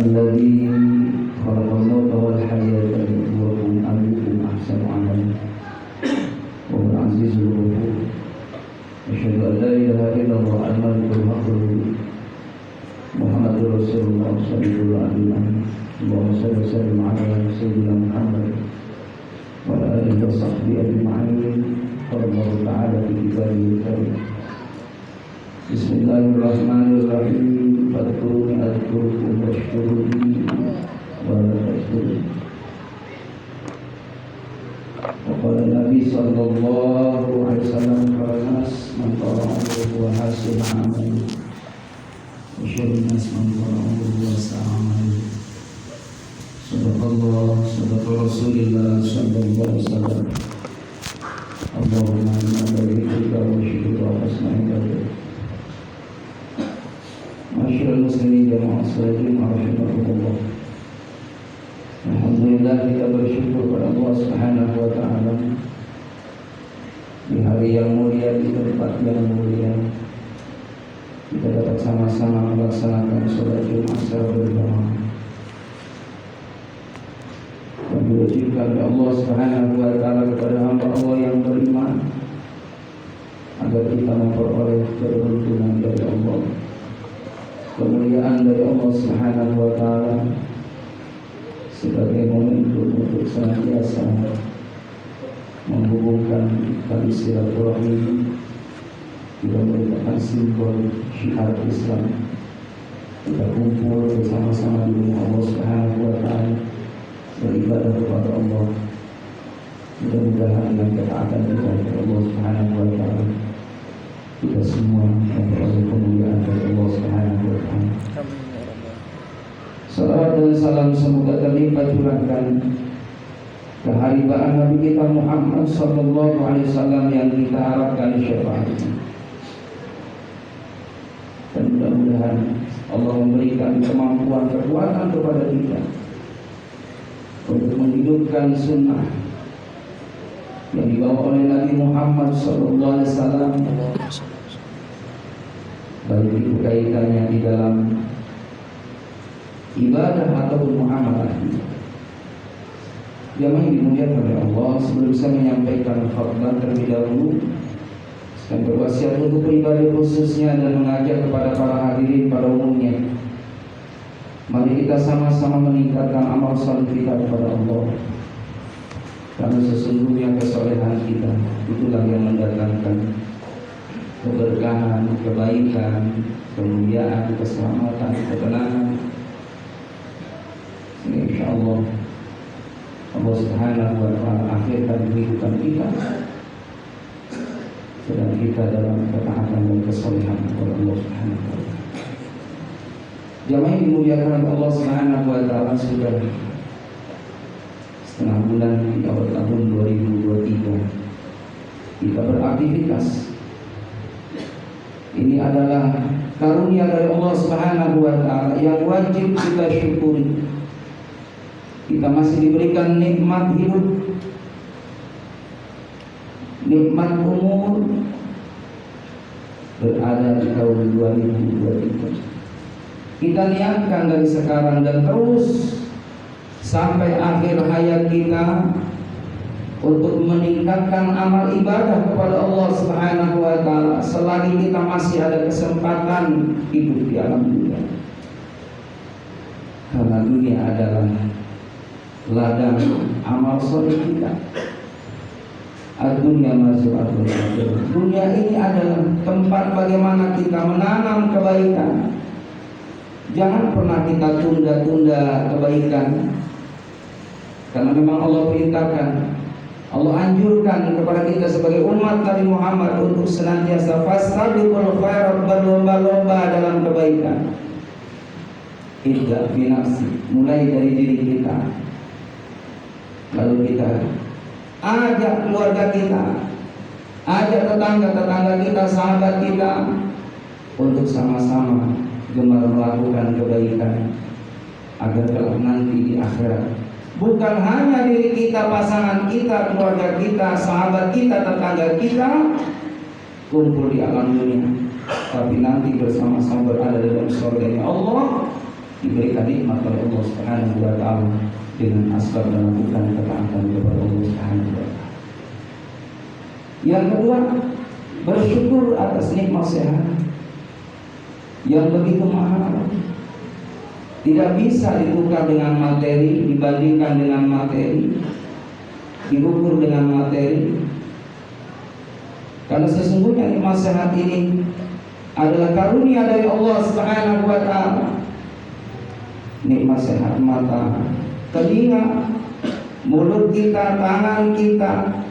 الذي خلق الموت والحياة ليبلوكم أيكم أحسن عملا وهو العزيز الغفور. أشهد أن لا إله إلا الله الملك الحق محمد رسول الله صلى الله عليه وسلم. اللهم صل وسلم على سيدنا محمد وعلى آله وصحبه أجمعين. قال الله تعالى في كتابه الكريم: بسم الله الرحمن الرحيم. فاذكروني أذكركم واشكروا لي ولا تكفرون. وقال النبي صلى الله عليه وسلم: قال الناس من طاعه وحسن عمله وشر الناس من طاعه وساء عمله. صدق الله صدق رسول الله صلى الله عليه وسلم. اللهم إنا نبيك وشكرك وحسن عبادتك. Masyaallah muslimin jamaah sekalian rahimakumullah. Alhamdulillah, kita bersyukur kepada Allah Subhanahu wa taala di hari yang mulia, di tempat yang mulia kita dapat sama-sama melaksanakan sholat Jumat secara berjamaah. Dan diwajibkan oleh Allah Subhanahu wa taala kepada hamba Allah yang beriman agar kita memperoleh keberuntungan dari Allah, kemuliaan dari Allah Subhanahu wa taala sebagai momentum untuk senantiasa menghubungkan tali silaturahmi juga merupakan simbol syiar Islam. Kita kumpul bersama-sama di rumah Allah Subhanahu wa taala beribadah kepada Allah. Mudah-mudahan dengan ketaatan kita kepada Allah Subhanahu wa taala kita semua memperoleh kemuliaan dari Allah Subhanahu wa taala. Salawat dan salam semoga terlimpah curahkan keharibaan Nabi kita Muhammad sallallahu alaihi wasallam yang kita harapkan syafaatnya. Dan mudah-mudahan Allah memberikan kemampuan kekuatan kepada kita untuk menghidupkan sunnah yang dibawa oleh Nabi Muhammad sallallahu alaihi wasallam, baik itu kaitannya di dalam ibadah ataupun muamalah. Jamaah yang dimuliakan oleh Allah, sebelum saya menyampaikan khutbah terlebih dahulu, saya berwasiat untuk pribadi khususnya dan mengajak kepada para hadirin pada umumnya. Mari kita sama-sama meningkatkan amal saleh kita kepada Allah, karena sesungguhnya kesolehan kita itulah yang mendatangkan keberkahan, kebaikan, kemuliaan, keselamatan, ketenangan. Insyaallah Allah Subhanahu wa taala akhirkan kehidupan kita sedang kita dalam ketaatan dan kesolehan kepada Allah Subhanahu wa taala. Jamaah yang dimuliakan Allah Subhanahu wa taala, sudah setengah bulan di awal tahun 2023 kita beraktivitas. Ini adalah karunia dari Allah Subhanahu wa taala yang wajib kita syukuri. Kita masih diberikan nikmat hidup, nikmat umur, berada di tahun 2023. Kita niatkan dari sekarang dan terus sampai akhir hayat kita untuk meningkatkan amal ibadah kepada Allah Subhanahu wa taala selagi kita masih ada kesempatan hidup di alam dunia. Karena dunia adalah ladang amal soleh kita. Dunia mazra'atul akhirah. Dunia ini adalah tempat bagaimana kita menanam kebaikan. Jangan pernah kita tunda-tunda kebaikan, karena memang Allah perintahkan, Allah anjurkan kepada kita sebagai umat Nabi Muhammad untuk senantiasa fastabiqul khairat, berlomba-lomba dalam kebaikan. Ibda fi nafsi, mulai dari diri kita. Lalu kita ajak keluarga kita, ajak tetangga-tetangga kita, sahabat kita untuk sama-sama gemar melakukan kebaikan agar kelak nanti di akhirat bukan hanya diri kita, pasangan kita, keluarga kita, sahabat kita, tetangga kita kumpul di alam dunia, tapi nanti bersama-sama berada dalam surganya Allah diberikan nikmat oleh Allah Subhanahu wa taala dengan asbab melakukan ketaatan kepada Allah Subhanahu wa taala. Yang kedua, bersyukur atas nikmat sehat yang begitu mahal. Tidak bisa ditukar dengan materi, dibandingkan dengan materi, diukur dengan materi. Karena sesungguhnya nikmat sehat ini adalah karunia dari Allah Subhanahu wa taala. Nikmat sehat mata, telinga, mulut kita, tangan kita,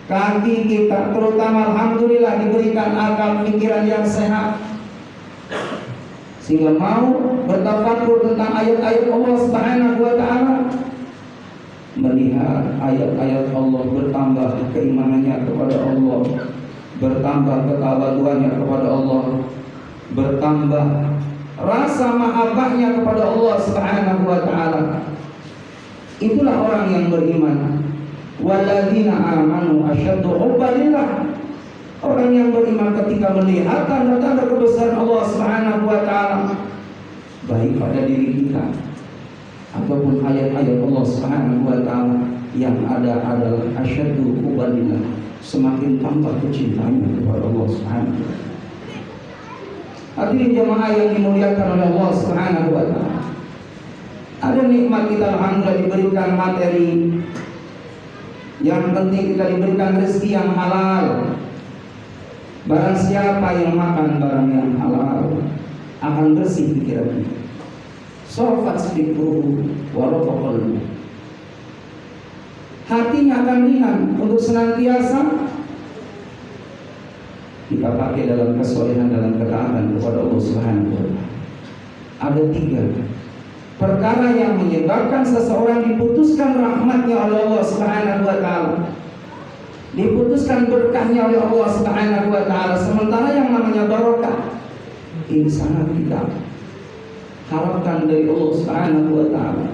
kaki kita, terutama alhamdulillah diberikan akal pikiran yang sehat, sehingga mau bertafakur tentang ayat-ayat Allah Subhanahu wa taala, melihat ayat-ayat Allah, bertambah keimanannya kepada Allah, bertambah ketawaduannya kepada Allah, bertambah rasa mahabbahnya kepada Allah Subhanahu wa taala. Itulah orang yang beriman. Walladzina amanu asyaddu hubbalillah. Orang yang beriman ketika melihat tanda-tanda kebesaran Allah Subhanahu wa taala, baik pada diri kita ataupun ayat-ayat Allah Subhanahu wa taala, yang ada adalah asyaddu hubbalillah, semakin tambah kecintaannya kepada Allah Subhanahu wa taala. Hadirin jemaah yang dimuliakan oleh Allah Subhanahu wa taala, ada nikmat kita alhamdulillah diberikan materi. Yang penting kita diberikan rezeki yang halal. Barang siapa yang makan barang yang halal akan bersih pikirannya. Sofat sedikruhu warofakul, hatinya akan ringan untuk senantiasa kita pakai dalam kesolehan, dalam ketaatan kepada Allah Subhanahu wa taala. Ada 3 perkara yang menyebabkan seseorang diputuskan rahmatnya oleh Allah Subhanahu wa taala, diputuskan berkahnya oleh Allah Subhanahu wa taala. Sementara yang namanya barokah ini sangat kita harapkan dari Allah Subhanahu wa taala.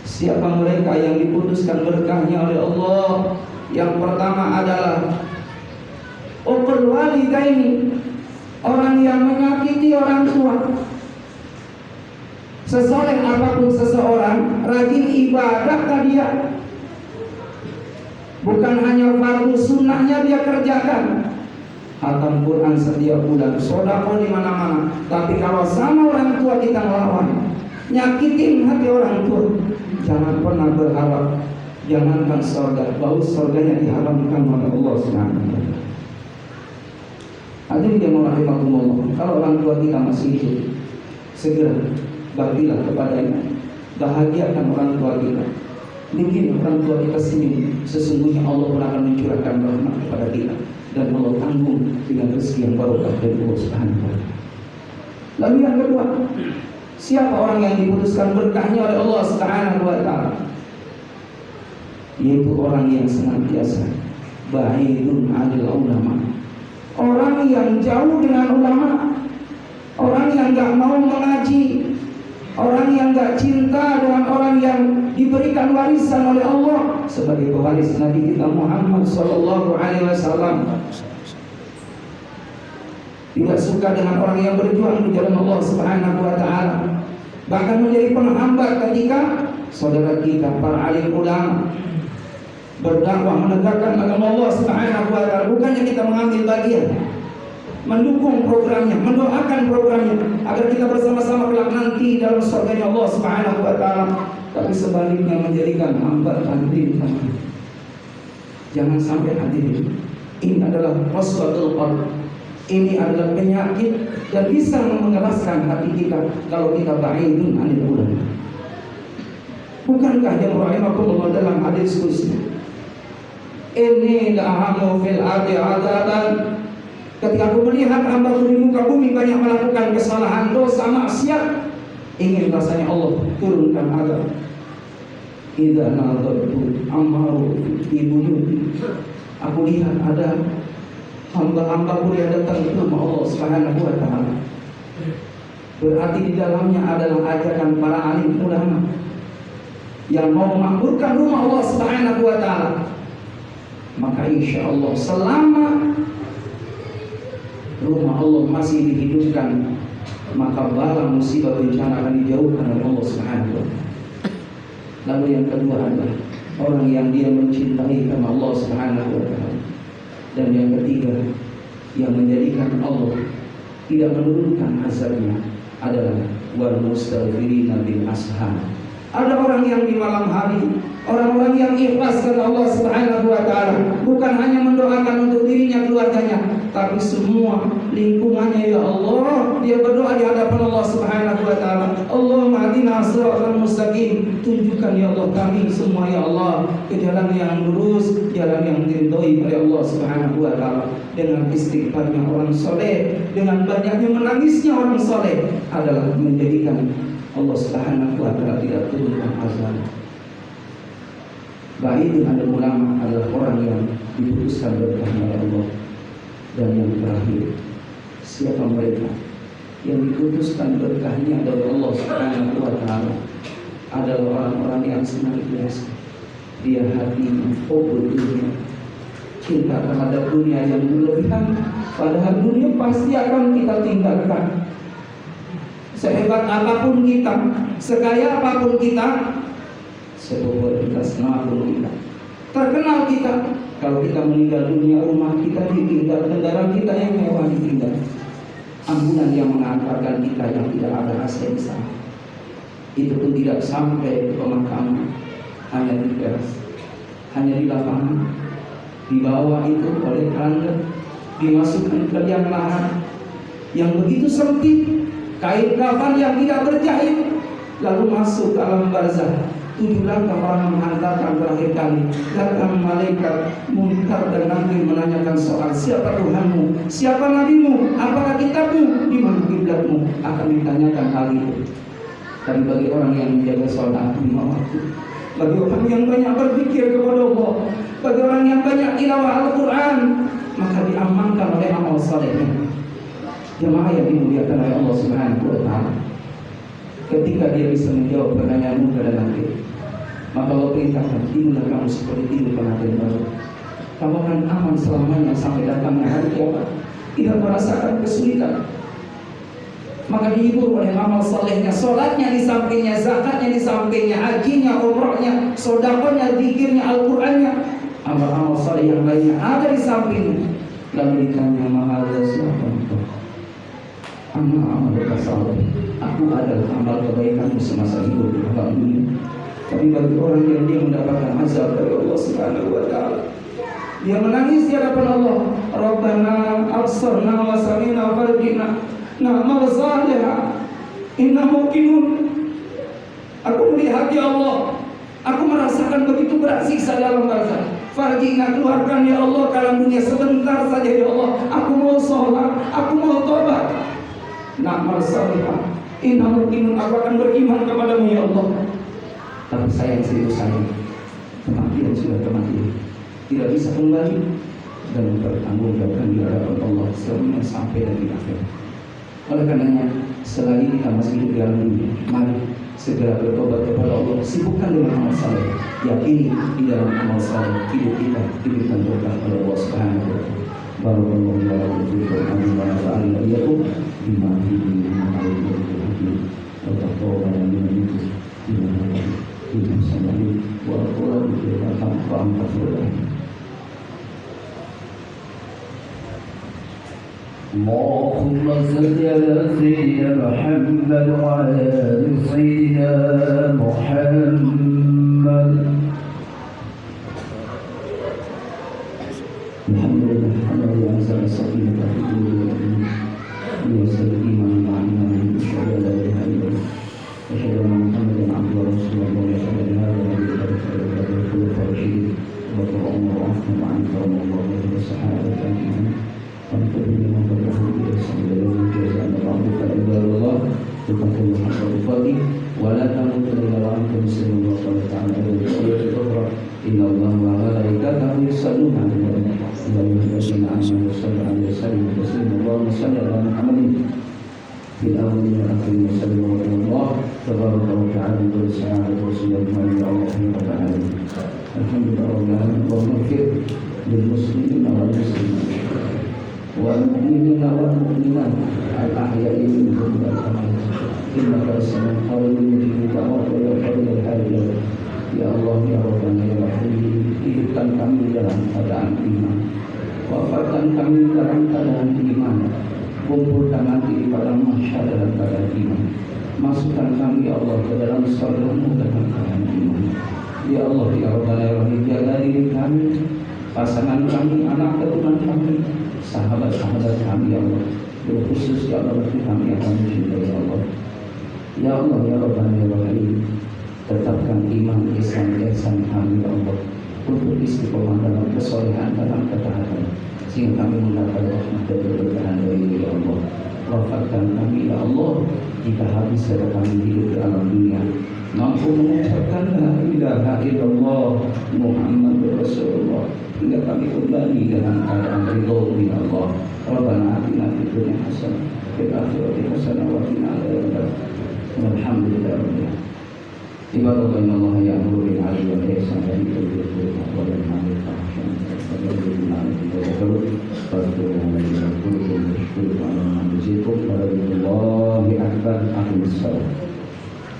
Siapa mereka yang diputuskan berkahnya oleh Allah? Yang pertama adalah uqul walidaini, orang yang menyakiti orang tua. Sesoleh apapun seseorang, rajin ibadah dia, bukan hanya fardu sunnahnya dia kerjakan, khatam Quran setiap bulan, sedekah di mana-mana, tapi kalau sama orang tua kita melawan, nyakitin hati orang tua, jangan pernah berharap, jangankan surga, bau surganya diharamkan oleh Allah Subhanahu wa taala. Hadirin yang rahimakumullah, kalau orang tua kita masih hidup, segera baktilah kepadanya, bahagiakan orang tua kita, bikin orang tua kita senyum. Sesungguhnya Allah pun akan mencurahkan rahmat kepada kita, dan Allah tanggung dengan rezeki yang barokah dari Allah Subhanahu wa taala. Lalu yang kedua, siapa orang yang diputuskan berkahnya oleh Allah Subhanahu wa taala? Yaitu orang yang senantiasa ba'idun 'anil ulama, orang yang jauh dengan ulama, orang yang enggak mau mengaji, orang yang enggak cinta dengan orang yang diberikan warisan oleh Allah sebagai pewaris Nabi kita Muhammad sallallahu alaihi wasallam. Tidak suka dengan orang yang berjuang di jalan Allah Subhanahu wa taala, bahkan menjadi penghambat ketika saudara kita para alim ulama berdakwah menegakkan agama Allah Subhanahu wa taala. Bukannya kita mengambil bagian, mendukung programnya, mendoakan programnya agar kita bersama-sama kelak nanti dalam surganya Allah Subhanahu wa taala, tapi sebaliknya menjadikan hambatan diri. Jangan sampai hadirin. Ini adalah waswatul qalb. Ini adalah penyakit dan bisa mengeraskan hati kita kalau kita ba'idun 'anil ulama. Bukankah yang rahimakumullah dalam hadis qudsi, inni la'amu fil ardi 'adaban, ketika aku melihat hamba di muka bumi banyak melakukan kesalahan, dosa, maksiat, ingin rasanya Allah turunkan azab. Idza nadatu amaru ibuyut, aku lihat ada hamba-hambaku yang datang ke rumah Allah Subhanahu wa taala. Berarti di dalamnya adalah ajaran para alim ulama yang mau memakmurkan rumah Allah Subhanahu wa taala. Maka insya Allah selama rumah Allah masih dihidupkan, maka bala musibah bencana akan dijauhkan oleh Allah Subhanahu wa taala. Lalu yang kedua adalah orang yang dia mencintai karena Allah Subhanahu wa taala. Dan yang ketiga yang menjadikan Allah tidak menurunkan azabnya adalah wal mustaghfirina bil ashar. Ada orang yang di malam hari, orang-orang yang ikhlas karena Allah Subhanahu wa taala, bukan hanya mendoakan untuk dirinya, keluarganya, tapi semua lingkungannya. Ya Allah, dia berdoa di hadapan Allah Subhanahu wa taala, Allahumma hadina shiratal mustaqim, tunjukkan ya Allah kami semua ya Allah ke jalan yang lurus, jalan yang diridhoi oleh Allah Subhanahu wa taala. Dengan istighfarnya orang soleh, dengan banyaknya menangisnya orang soleh adalah menjadikan Allah Subhanahu wa taala tidak turunkan azab. Baik, ada ulama adalah orang yang diputuskan berkahnya oleh Allah. Dan yang terakhir, siapa mereka yang diputuskan berkahnya oleh Allah Subhanahu wa taala adalah orang-orang yang senantiasa dia hatinya fokus dunia, cinta terhadap dunia yang berlebihan, padahal dunia pasti akan kita tinggalkan. Sehebat apapun kita, sekaya apapun kita, sepopularitas apapun kita, terkenal kita, kalau kita meninggal dunia, rumah kita ditinggal, kendaraan kita yang mewah ditinggal, ambulan yang mengantarkan kita yang tidak ada rasa di sana, itu pun tidak sampai ke pemakaman, hanya di teras, hanya di lapangan, dibawa itu oleh keranda, dimasukkan ke liang lahat yang begitu sempit, kain kafan yang tidak berjahit, lalu masuk ke alam barzah. 7 langkah orang menghantarkan terakhir kali, datang malaikat Munkar dan Nakir menanyakan soal, siapa Tuhanmu, siapa nabimu, apakah kitabmu, di mana kiblatmu, akan ditanyakan hal itu. Dan bagi orang yang menjaga sholat 5 waktu, bagi orang yang banyak berpikir kepada Allah, bagi orang yang banyak tilawah Al-Quran, maka diamankan oleh amal salehnya. Jemaah yang dimuliakan oleh Allah Subhanahu wa taala, ketika dia bisa menjawab pertanyaan Munkar dan Nakir, maka Allah perintahkan, tidulah kamu seperti tidur pengantin baru. Kamu akan aman selamanya sampai datangnya hari kiamat, tidak merasakan kesulitan. Maka dihibur oleh amal salehnya, sholatnya di sampingnya, zakatnya di sampingnya, hajinya, umrahnya, sedekahnya, zikirnya, Al-Qur'annya, amal-amal saleh yang lainnya ada di sampingnya. Lalu ditanya, mahal siapa engkau? Amal saleh, aku adalah amal kebaikanmu semasa hidup di alam dunia. Tapi bagi orang yang dia mendapatkan azab dari Allah Subhanahu wa taala, dia menangis di hadapan Allah, Rabbana absarna wa sami'na farjina na'mal salihah inna muqinun. Aku melihat ya Allah, aku merasakan begitu berat siksa dalam barzah. Farjina, keluarkan ya Allah ke alam dunia sebentar saja ya Allah. Aku mau sholat, aku mau tobat. Na'mal salihah inna muqinun, aku akan beriman kepadamu ya Allah. Tapi sayang serius saya, kematian sudah kematian, tidak bisa kembali dan bertanggungjawabkan di hadapan Allah selama sampai dan di akhir. Oleh karenanya, selagi kita masih hidup di alam dunia, mari segera bertobat kepada Allah, sibukkan dengan amal saleh. Yakini di dalam amal saleh hidup kita diberikan berkah oleh Allah Subhanahu wa taala. Barakallahu fiikum wa nafa'ani wa iyyakum bima fihi min al-ayati wa taqwa min اللهم صل على سيدنا محمد وعلى آل سيدنا محمد. الحمد لله الذي أنزل السكينة في قلوبنا ليزداد الإيمان مع إيمانهم أشهد أن لا إله إلا الله وأشهد أن محمدا عبده ورسوله وأشهد أن هذا النبي قد خلق الخلق الرشيد وقرأ وعفوا عن كرم الله والصحابة أجمعين وانتبهوا من قبله بإحسان يوم الجزاء ربك إلا الله تقتل حق الفضل ولا تموتن إلا وأنتم مسلمون. وقال تعالى في الآية الأخرى إن الله وملائكته يصلون على النبي يا أيها الذين آمنوا صلوا عليه وسلموا تسليما. اللهم صل على محمد في الأولين والآخرين وسلم على الله تبارك وتعالى كل ساعة وسلم على الله رب العالمين. الحمد لله رب العالمين. اللهم اغفر للمسلمين والمسلمات والمؤمنين والمؤمنات الأحياء منهم والأموات إنك سميع قريب مجيب الدعوات ويغفر الحاجات. Ya Allah ya Rabbana ya Rahim, hidupkan kami dalam keadaan iman, wafatkan kami dalam keadaan iman, kumpulkan nanti di padang mahsyar dalam keadaan iman, masukkan kami ya Allah ke dalam surga-Mu dalam keadaan iman. Ya Allah ya Rabbana ya Rahim, jaga diri kami, pasangan kami, anak keturunan kami, sahabat-sahabat kami ya Allah, berkhusus ya Allah kami akan mencintai ya Allah. Ya Allah ya Rabbana ya Rahim, tetapkan iman Islam ihsan kami ya Allah, untuk istiqomah dalam kesolehan dalam ketaatan, sehingga kami mendapat rahmat dan keberkahan dari ya Allah. Wafatkan kami ya Allah jika habis dari kami hidup di alam dunia, mampu mengucapkan la ilaha illallah Muhammadur Rasulullah, hingga kami kembali dengan keadaan ridho min Allah. Rabbana atina fid dunya hasanah fil akhirati hasanah wa qina adzabannar. Walhamdulillah. Ibadallah innallaha ya'muru bil 'adli wal ihsani wa ita'i dzil qurba wa yanha 'anil fahsya'i wal munkari wal baghi fadhkurullaha yadhkurkum washkuruhu 'ala ma yazidukum wa la ilaha illa huwa. Aqimis salat.